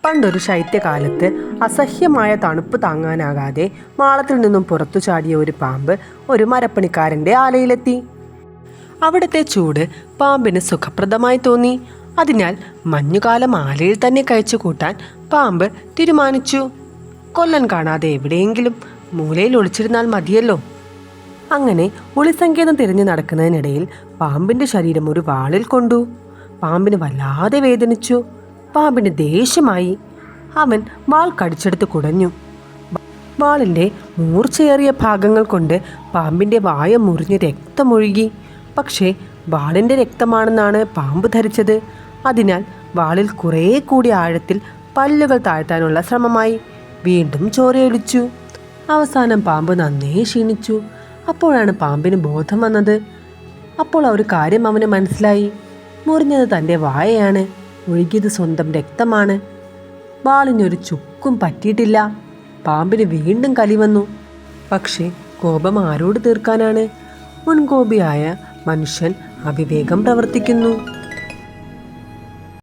പണ്ടൊരു ശൈത്യകാലത്ത് അസഹ്യമായ തണുപ്പ് താങ്ങാനാകാതെ മാളത്തിൽ നിന്നും പുറത്തു ചാടിയ ഒരു പാമ്പ് ഒരു മരപ്പണിക്കാരൻ്റെ ആലയിലെത്തി. അവിടുത്തെ ചൂട് പാമ്പിന് സുഖപ്രദമായി തോന്നി. അതിനാൽ മഞ്ഞുകാലം ആലയിൽ തന്നെ കഴിച്ചു കൂട്ടാൻ പാമ്പ് തീരുമാനിച്ചു. കൊല്ലൻ കാണാതെ എവിടെയെങ്കിലും മൂലയിൽ ഒളിച്ചിരുന്നാൽ മതിയല്ലോ. അങ്ങനെ ഒളിസങ്കേതം തിരഞ്ഞു നടക്കുന്നതിനിടയിൽ പാമ്പിൻ്റെ ശരീരം ഒരു വാളിൽ കൊണ്ടു. പാമ്പിന് വല്ലാതെ വേദനിച്ചു. പാമ്പിന് ദേഷ്യമായി. അവൻ വാൾ കടിച്ചെടുത്ത് കുടഞ്ഞു. വാളിൻ്റെ മൂർച്ചയേറിയ ഭാഗങ്ങൾ കൊണ്ട് പാമ്പിൻ്റെ വായ മുറിഞ്ഞ് രക്തമൊഴുകി. പക്ഷേ വാളിൻ്റെ രക്തമാണെന്നാണ് പാമ്പ് ധരിച്ചത്. അതിനാൽ വാളിൽ കുറേ കൂടി ആഴത്തിൽ പല്ലുകൾ താഴ്ത്താനുള്ള ശ്രമമായി. വീണ്ടും ചോരയൊലിച്ചു. അവസാനം പാമ്പ് നന്നേ ക്ഷീണിച്ചു. അപ്പോഴാണ് പാമ്പിന് ബോധം വന്നത്. അപ്പോൾ ഒരു കാര്യം അവന് മനസ്സിലായി. മുറിഞ്ഞത് തൻ്റെ വായയാണ്, ഒഴുകിയത് സ്വന്തം രക്തമാണ്. വാളിനൊരു ചുക്കും പറ്റിയിട്ടില്ല. പാമ്പിന് വീണ്ടും കലി വന്നു. പക്ഷേ കോപം ആരോട് തീർക്കാനാണ്? മുൻകോപിയായ മനുഷ്യൻ അവിവേകം പ്രവർത്തിക്കുന്നു.